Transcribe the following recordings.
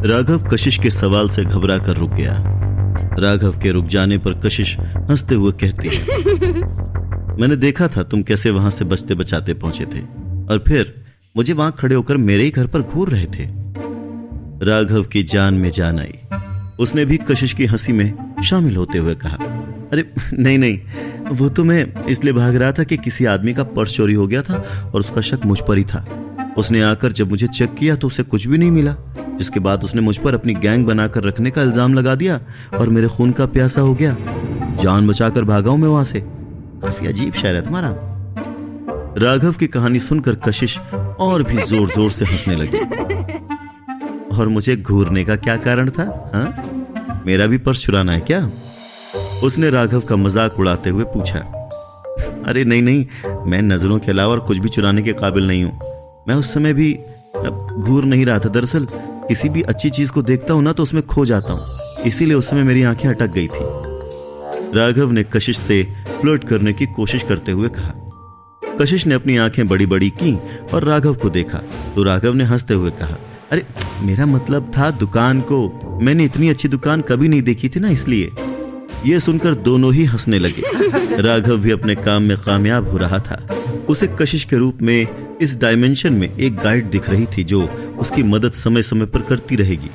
राघव कशिश के सवाल से घबरा कर रुक गया। राघव के रुक जाने पर कशिश हंसते हुए कहती है, मैंने देखा था तुम कैसे वहां से बचते बचाते पहुंचे थे और फिर मुझे वहां खड़े होकर मेरे ही घर पर घूर रहे थे। राघव की जान में जान आई। उसने भी कशिश की हंसी में शामिल होते हुए कहा, अरे नहीं, वो तो मैं इसलिए भाग रहा था कि किसी आदमी का पर्स चोरी हो गया था और उसका शक मुझ पर ही था। उसने आकर जब मुझे चेक किया तो उसे कुछ भी नहीं मिला, जिसके बाद उसने मुझ पर अपनी गैंग बनाकर रखने का इल्जाम लगा दिया और मेरे खून का प्यासा हो गया। जान बचाकर भागा हूं मैं वहां से। काफी अजीब शहर है तुम्हारा। राघव की कहानी सुनकर कशिश और भी जोर जोर से हंसने लगी। और मुझे घूरने का क्या कारण था? हाँ, मेरा भी पर्स चुराना है क्या? उसने राघव का मजाक उड़ाते हुए पूछा। अरे नहीं, मैं नजरों के अलावा और कुछ भी चुराने के काबिल नहीं हूं। मैं उस समय भी घूर नहीं रहा था। दरअसल किसी भी अच्छी चीज को देखता हूं ना तो उसमें खो जाता हूं, इसीलिए उस समय मेरी आंखें अटक गई थी। राघव ने कशिश से फ्लर्ट करने की कोशिश करते हुए कहा। कशिश ने अपनी आंखें बड़ी बड़ी की और राघव को देखा तो राघव ने हंसते हुए कहा, अरे मेरा मतलब था दुकान को। मैंने इतनी अच्छी दुकान कभी नहीं देखी थी ना, इसलिए। यह सुनकर दोनों ही हंसने लगे। राघव भी अपने काम में कामयाब हो रहा था। उसे कशिश के रूप में इस डायमेंशन में एक गाइड दिख रही थी जो उसकी मदद समय समय पर करती रहेगी,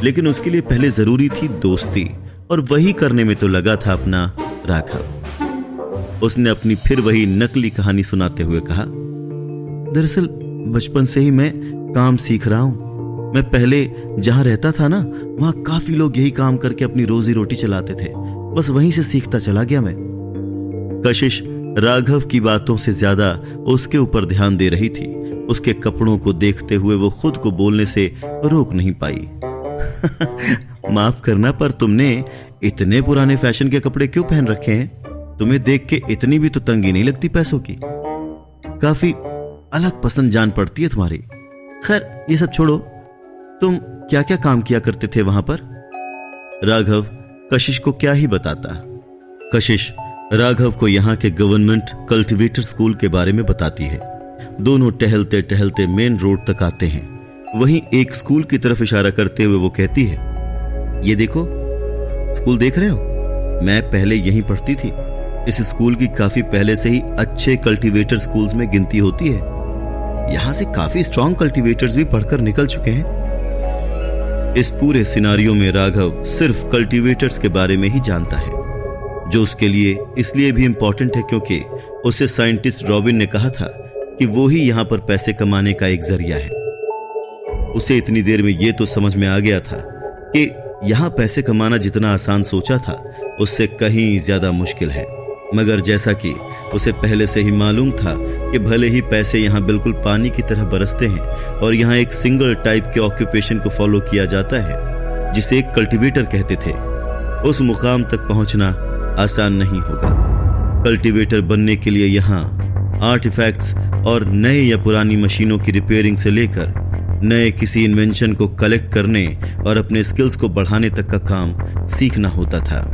लेकिन उसके लिए पहले जरूरी थी दोस्ती, और वही करने में तो लगा था अपना राघव। उसने अपनी फिर वही नकली कहानी सुनाते हुए कहा, दरअसल बचपन से ही मैं काम सीख रहा हूं। मैं पहले जहां रहता था ना, वहां काफी लोग यही काम करके अपनी रोजी रोटी चलाते थे। बस वहीं से सीखता चला गया मैं। कशिश राघव की बातों से ज्यादा उसके ऊपर ध्यान दे रही थी। उसके कपड़ों को देखते हुए वो खुद को बोलने से रोक नहीं पाई। माफ करना, पर तुमने इतने पुराने फैशन के कपड़े क्यों पहन रखे हैं? तुम्हें देख के इतनी भी तो तंगी नहीं लगती पैसों की? काफी अलग पसंद जान पड़ती है तुम्हारी। खैर ये सब छोड़ो, तुम क्या क्या काम किया करते थे वहां पर? राघव कशिश को क्या ही बताता। कशिश राघव को यहाँ के गवर्नमेंट कल्टीवेटर स्कूल के बारे में बताती है। दोनों टहलते टहलते मेन रोड तक आते हैं। वहीं एक स्कूल की तरफ इशारा करते हुए वो कहती है, ये देखो स्कूल देख रहे हो? मैं पहले यहीं पढ़ती थी। इस स्कूल की काफी पहले से ही अच्छे कल्टीवेटर स्कूल्स में गिनती होती है। यहां से काफी स्ट्रॉन्ग कल्टीवेटर्स भी पढ़कर निकल चुके हैं। इस पूरे सिनारियो में राघव सिर्फ कल्टीवेटर्स के बारे में ही जानता है, जो उसके लिए इसलिए भी इंपॉर्टेंट है क्योंकि उसे साइंटिस्ट रॉबिन ने कहा था कि वो ही यहां पर पैसे कमाने का एक जरिया है। उसे इतनी देर में ये तो समझ में आ गया था कि यहां पैसे कमाना जितना आसान सोचा था उससे कहीं ज्यादा मुश्किल है। मगर जैसा कि उसे पहले से ही मालूम था कि भले ही पैसे यहाँ बिल्कुल पानी की तरह बरसते हैं और यहाँ एक सिंगल टाइप के ऑक्यूपेशन को फॉलो किया जाता है जिसे एक कल्टीवेटर कहते थे, उस मुकाम तक पहुंचना आसान नहीं होगा। कल्टीवेटर बनने के लिए यहाँ आर्टिफैक्ट्स और नए या पुरानी मशीनों की रिपेयरिंग से लेकर नए किसी इन्वेंशन को कलेक्ट करने और अपने स्किल्स को बढ़ाने तक का काम सीखना होता था।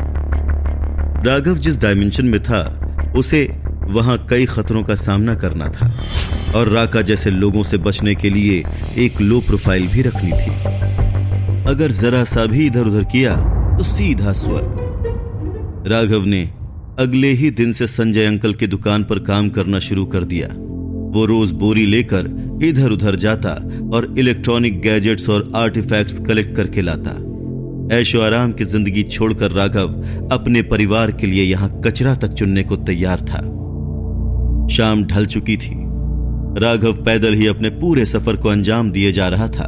राघव जिस डायमेंशन में था उसे वहां कई खतरों का सामना करना था और राका जैसे लोगों से बचने के लिए एक लो प्रोफाइल भी रखनी थी। अगर जरा सा भी इधर उधर किया तो सीधा स्वर्ग। राघव ने अगले ही दिन से संजय अंकल की दुकान पर काम करना शुरू कर दिया। वो रोज बोरी लेकर इधर उधर जाता और इलेक्ट्रॉनिक गैजेट्स और आर्टिफैक्ट्स कलेक्ट करके लाता। ऐशो आराम की जिंदगी छोड़कर राघव अपने परिवार के लिए यहां कचरा तक चुनने को तैयार था। शाम ढल चुकी थी। राघव पैदल ही अपने पूरे सफर को अंजाम दिए जा रहा था।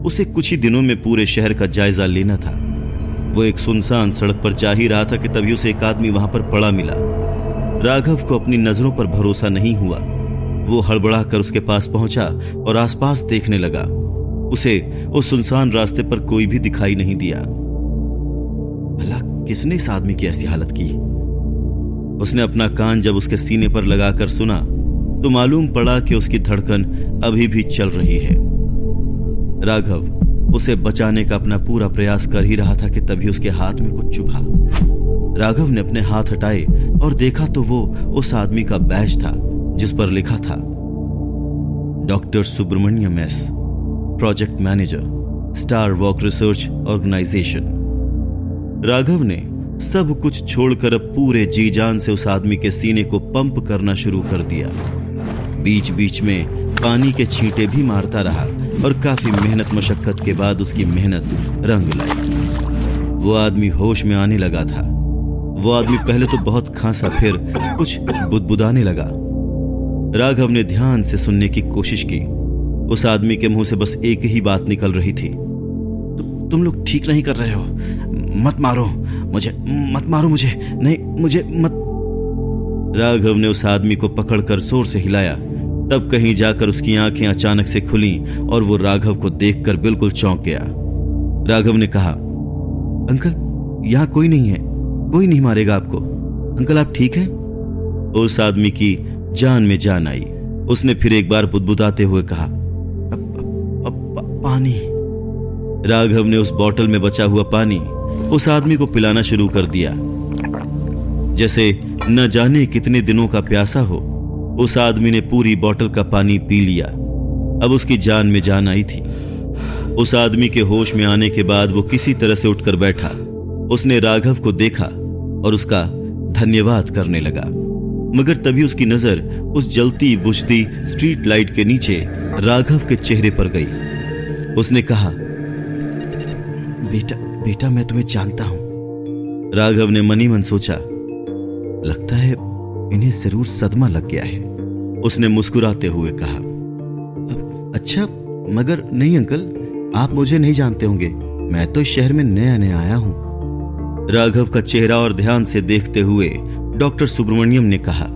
उसे कुछ ही दिनों में पूरे शहर का जायजा लेना था। वो एक सुनसान सड़क पर जा ही रहा था कि तभी उसे एक आदमी वहां पर पड़ा मिला। राघव को अपनी नजरों पर भरोसा नहीं हुआ। वो हड़बड़ा कर उसके पास पहुंचा और आसपास देखने लगा। उसे उस सुनसान रास्ते पर कोई भी दिखाई नहीं दिया। भला किसने इस आदमी की ऐसी हालत की? उसने अपना कान जब उसके सीने पर लगाकर सुना तो मालूम पड़ा कि उसकी धड़कन अभी भी चल रही है। राघव उसे बचाने का अपना पूरा प्रयास कर ही रहा था कि तभी उसके हाथ में कुछ चुभा। राघव ने अपने हाथ हटाए और देखा तो वो उस आदमी का बैज था जिस पर लिखा था doctor Subramaniam S, project manager, star walk research organisation. Raghav ने सब कुछ छोड़कर अब पूरे जी जान से उस आदमी के सीने को पंप करना शुरू कर दिया। बीच बीच में पानी के छींटे भी मारता रहा और काफी मेहनत मशक्कत के बाद उसकी मेहनत रंग लाई। वो आदमी होश में आने लगा था। वो आदमी पहले तो बहुत खांसा, फिर कुछ बुदबुदाने लगा। राघव ने ध्यान से सुनने की कोशिश की। उस आदमी के मुंह से बस एक ही बात निकल रही थी, तुम लोग ठीक नहीं कर रहे हो, मत मारो मुझे, मत मारो मुझे, नहीं मुझे मत। राघव ने उस आदमी को पकड़कर जोर से हिलाया। तब कहीं जाकर उसकी आंखें अचानक से खुलीं और वो राघव को देखकर बिल्कुल चौंक गया। राघव ने कहा, अंकल यहां कोई नहीं है, कोई नहीं मारेगा आपको, अंकल आप ठीक हैं? उस आदमी की जान में जान आई। उसने फिर एक बार बुदबुदाते हुए कहा, पानी। राघव ने उस बोतल में बचा हुआ पानी उस आदमी को पिलाना शुरू कर दिया। जैसे न जाने कितने दिनों का प्यासा हो, उस आदमी ने पूरी बोतल का पानी पी लिया। अब उसकी जान में जान आई थी। उस आदमी के होश में आने के बाद वो किसी तरह से उठकर बैठा। उसने राघव को देखा और उसका धन्यवाद करने लगा, मगर तभी उसकी नजर उस जलती बुझती स्ट्रीट लाइट के नीचे राघव के चेहरे पर गई। उसने कहा, बेटा मैं तुम्हें जानता हूं। राघव ने मनी मन सोचा, लगता है इन्हें जरूर सदमा लग गया है। उसने मुस्कुराते हुए कहा, अच्छा, मगर नहीं अंकल, आप मुझे नहीं जानते होंगे, मैं तो इस शहर में नया नया आया हूं। राघव का चेहरा और ध्यान से देखते हुए डॉक्टर सुब्रमण्यम ने कहा,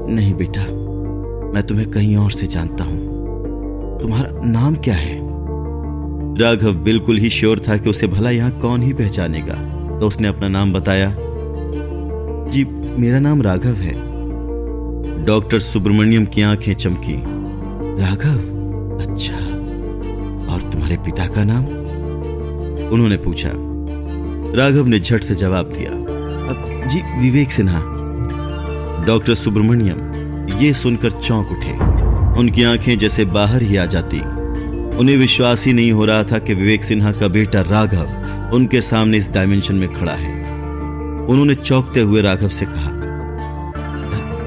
नहीं बेटा, मैं तुम्हें कहीं और से जानता हूं। तुम्हारा नाम क्या है? राघव बिल्कुल ही श्योर था कि उसे भला यहां कौन ही पहचानेगा, तो उसने अपना नाम बताया। जी, मेरा नाम राघव है। डॉक्टर सुब्रमण्यम की आंखें चमकी। राघव? अच्छा, और तुम्हारे पिता का नाम? उन्होंने पूछा। राघव ने झट से जवाब दिया, जी विवेक सिन्हा। डॉक्टर सुब्रमण्यम ये सुनकर चौंक उठे। उनकी आंखें जैसे बाहर ही आ जाती। उन्हें विश्वास ही नहीं हो रहा था कि विवेक सिन्हा का बेटा राघव उनके सामने इस डायमेंशन में खड़ा है। उन्होंने चौंकते हुए राघव से कहा,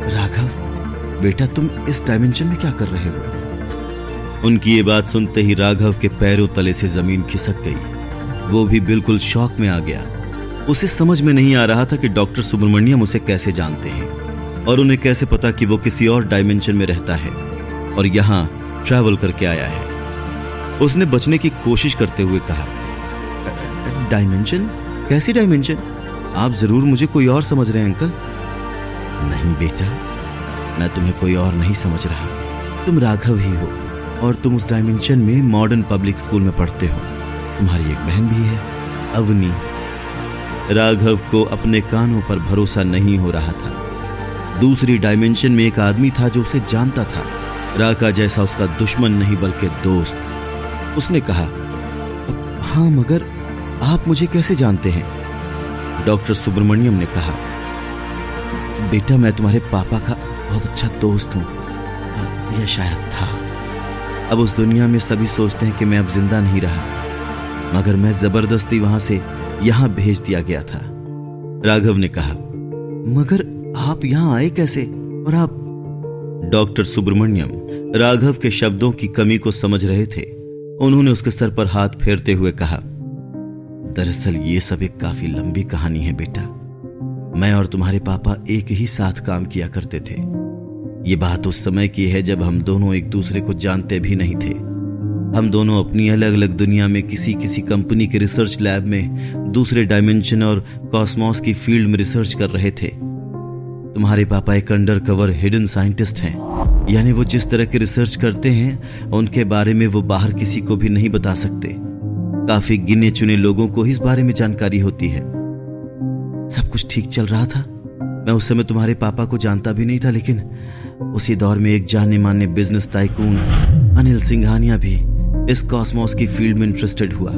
राघव बेटा, तुम इस डायमेंशन में क्या कर रहे हो? उनकी ये बात सुनते ही राघव के पैरों तले से जमीन खिसक गई। वो भी बिल्कुल शॉक में आ गया। उसे समझ में नहीं आ रहा था कि डॉक्टर सुब्रमण्यम उसे कैसे जानते हैं और उन्हें कैसे पता कि वो किसी और डायमेंशन में रहता है और यहां ट्रैवल करके आया है। उसने बचने की कोशिश करते हुए कहा, डायमेंशन? कैसी डायमेंशन? आप जरूर मुझे कोई और समझ रहे हैं अंकल। नहीं बेटा, मैं तुम्हें कोई और नहीं समझ रहा। तुम राघव ही हो और तुम उस डायमेंशन में मॉडर्न पब्लिक स्कूल में पढ़ते हो। तुम्हारी एक बहन भी है, अवनी। राघव को अपने कानों पर भरोसा नहीं हो रहा था। दूसरी डायमेंशन में एक आदमी था जो उसे जानता था। राका जैसा उसका दुश्मन नहीं बल्कि दोस्त। उसने कहा, हाँ, मगर आप मुझे कैसे जानते हैं? डॉक्टर सुब्रमण्यम ने कहा, बेटा मैं तुम्हारे पापा का बहुत अच्छा दोस्त हूं। यह शायद था। अब उस दुनिया में सभी सोचते हैं कि मैं अब जिंदा नहीं रहा, मगर मैं जबरदस्ती वहां से यहां भेज दिया गया था। राघव ने कहा, मगर आप यहां आए कैसे? और आप? डॉक्टर सुब्रमण्यम राघव के शब्दों की कमी को समझ रहे थे। उन्होंने उसके सर पर हाथ फेरते हुए कहा, दरअसल ये सब एक काफी लंबी कहानी है बेटा। मैं और तुम्हारे पापा एक ही साथ काम किया करते थे। ये बात उस समय की है जब हम दोनों एक दूसरे को जानते भी नहीं थे। हम दोनों अपनी अलग अलग दुनिया में किसी कंपनी के रिसर्च लैब में दूसरे डायमेंशन और कॉस्मोस की फील्ड में रिसर्च कर रहे थे। तुम्हारे पापा एक अंडरकवर हिडन साइंटिस्ट हैं, यानी वो जिस तरह की रिसर्च करते हैं उनके बारे में वो बाहर किसी को भी नहीं बता सकते। काफी गिने चुने लोगों को इस बारे में जानकारी होती है। सब कुछ ठीक चल रहा था। मैं उस समय तुम्हारे पापा को जानता भी नहीं था, लेकिन उसी दौर में एक जाने माने बिजनेस टाइकून अनिल सिंघानिया भी इस कॉस्मोस की फील्ड में इंटरेस्टेड हुआ।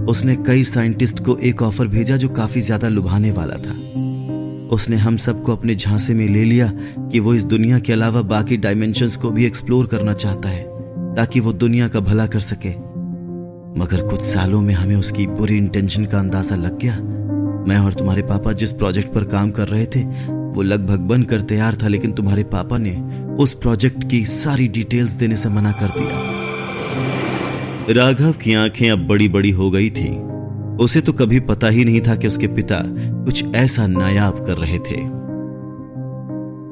उसने कई साइंटिस्ट को एक ऑफर भेजा जो काफी ज्यादा लुभाने वाला था। उसने हम सबको अपने झांसे में ले लिया कि वो इस दुनिया के अलावा बाकी डायमेंशंस को भी एक्सप्लोर करना चाहता है ताकि वो दुनिया का भला कर सके। मगर कुछ सालों में हमें उसकी बुरी इंटेंशन का अंदाजा लग गया। मैं और तुम्हारे पापा जिस प्रोजेक्ट पर काम कर रहे थे वो लगभग बनकर तैयार था, लेकिन तुम्हारे पापा ने उस प्रोजेक्ट की सारी डिटेल्स देने से मना कर दिया। राघव की आंखें अब बड़ी बड़ी हो गई थी। उसे तो कभी पता ही नहीं था कि उसके पिता कुछ ऐसा नायाब कर रहे थे।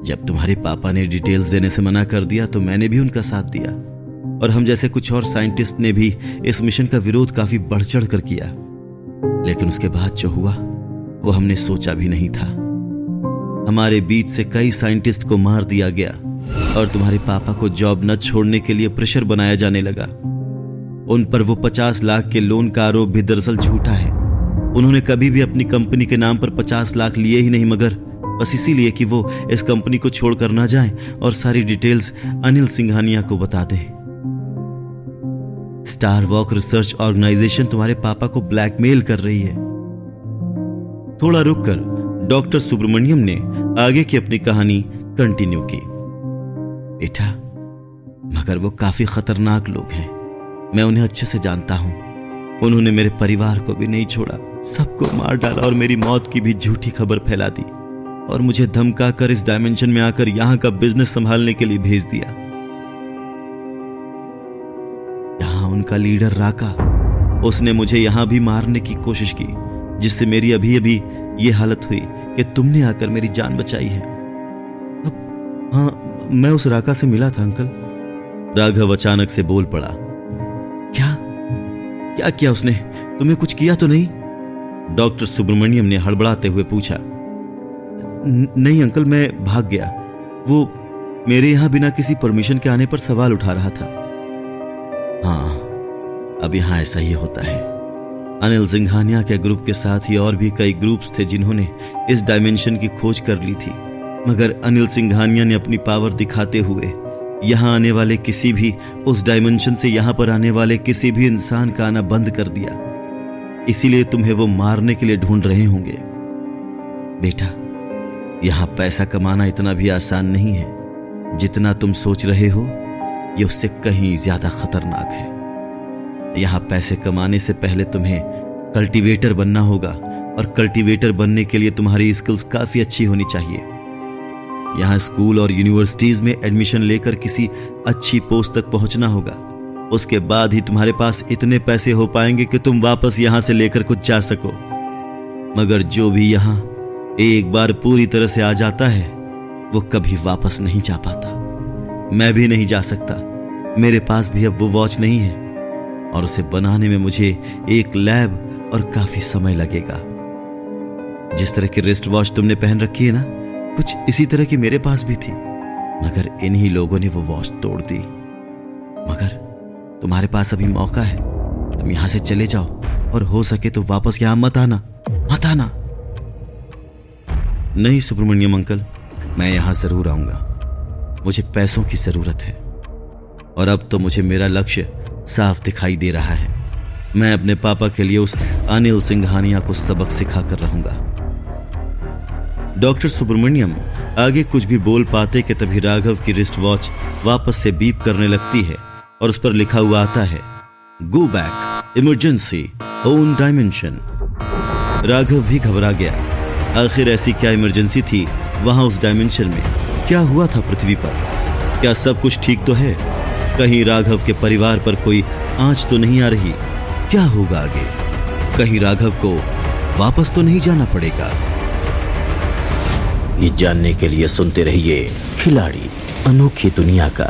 जब तुम्हारे पापा ने डिटेल्स देने से मना कर दिया तो मैंने भी उनका साथ दिया, और हम जैसे कुछ और साइंटिस्ट ने भी इस मिशन का विरोध काफी बढ़ चढ़ कर किया। लेकिन उसके बाद जो हुआ वो हमने सोचा भी नहीं था। हमारे बीच से कई साइंटिस्ट को मार दिया गया और तुम्हारे पापा को जॉब न छोड़ने के लिए प्रेशर बनाया जाने लगा। उन पर वो 50 लाख के लोन का आरोप भी दरअसल झूठा है। उन्होंने कभी भी अपनी कंपनी के नाम पर 50 लाख लिए ही नहीं, मगर बस इसीलिए कि वो इस कंपनी को छोड़कर ना जाएं और सारी डिटेल्स अनिल सिंघानिया को बता दें। स्टार वॉक रिसर्च ऑर्गेनाइजेशन तुम्हारे पापा को ब्लैकमेल कर रही है। थोड़ा रुककर डॉक्टर सुब्रमण्यम ने आगे की अपनी कहानी कंटिन्यू की। बेटा, मगर वो काफी खतरनाक लोग हैं। मैं उन्हें अच्छे से जानता हूं। उन्होंने मेरे परिवार को भी नहीं छोड़ा, सबको मार डाला और मेरी मौत की भी झूठी खबर फैला दी और मुझे धमकाकर इस डायमेंशन में आकर यहां का बिजनेस संभालने के लिए भेज दिया। यहां उनका लीडर राका, उसने मुझे यहां भी मारने की कोशिश की, जिससे मेरी अभी अभी ये हालत हुई कि तुमने आकर मेरी जान बचाई है। अब हाँ, मैं उस राका से मिला था अंकल। राघव अचानक से बोल पड़ा। क्या किया उसने? तुम्हें कुछ किया तो नहीं? डॉक्टर सुब्रमण्यम ने हड़बड़ाते हुए पूछा। नहीं अंकल, मैं भाग गया। वो मेरे यहां बिना किसी परमिशन के आने पर सवाल उठा रहा था। हाँ, अब यहां ऐसा ही होता है। अनिल सिंघानिया के ग्रुप के साथ ही और भी कई ग्रुप्स थे जिन्होंने इस डायमेंशन की खोज कर ली थी, मगर अनिल सिंघानिया ने अपनी पावर दिखाते हुए यहां आने वाले किसी भी, उस डायमेंशन से यहां पर आने वाले किसी भी इंसान का आना बंद कर दिया। इसीलिए तुम्हें वो मारने के लिए ढूंढ रहे होंगे। बेटा, यहां पैसा कमाना इतना भी आसान नहीं है। जितना तुम सोच रहे हो ये उससे कहीं ज्यादा खतरनाक है। यहां पैसे कमाने से पहले तुम्हें कल्टीवेटर बनना होगा, और कल्टीवेटर बनने के लिए तुम्हारी स्किल्स काफी अच्छी होनी चाहिए। यहां स्कूल और यूनिवर्सिटीज में एडमिशन लेकर किसी अच्छी पोस्ट तक पहुंचना होगा। उसके बाद ही तुम्हारे पास इतने पैसे हो पाएंगे कि तुम वापस यहां से लेकर कुछ जा सको। मगर जो भी यहां एक बार पूरी तरह से आ जाता है वो कभी वापस नहीं जा पाता। मैं भी नहीं जा सकता। मेरे पास भी अब वो वॉच नहीं है, और उसे बनाने में मुझे एक लैब और काफी समय लगेगा। जिस तरह की रिस्ट वॉच तुमने पहन रखी है ना, कुछ इसी तरह की मेरे पास भी थी, मगर इन्हीं लोगों ने वो वॉच तोड़ दी। मगर तुम्हारे पास अभी मौका है। तुम यहां से चले जाओ और हो सके तो वापस यहां मत आना। नहीं सुब्रमण्यम अंकल, मैं यहां जरूर आऊंगा। मुझे पैसों की जरूरत है, और अब तो मुझे मेरा लक्ष्य साफ दिखाई दे रहा है। मैं अपने पापा के लिए उस अनिल सिंघानिया को सबक सिखाकर रहूंगा। डॉक्टर सुब्रमण्यम आगे कुछ भी बोल पाते कि तभी राघव की रिस्ट वॉच वापस से बीप करने लगती है और उस पर लिखा हुआ आता है, go back, emergency, own dimension. Raghav भी घबरा गया। आखिर ऐसी क्या इमरजेंसी थी वहां उस डायमेंशन में? क्या हुआ था पृथ्वी पर? क्या सब कुछ ठीक तो है? कहीं राघव के परिवार पर कोई आंच तो नहीं आ रही? क्या होगा आगे? कहीं राघव को वापस तो नहीं जाना पड़ेगा? ये जानने के लिए सुनते रहिए खिलाड़ी, अनोखी दुनिया का।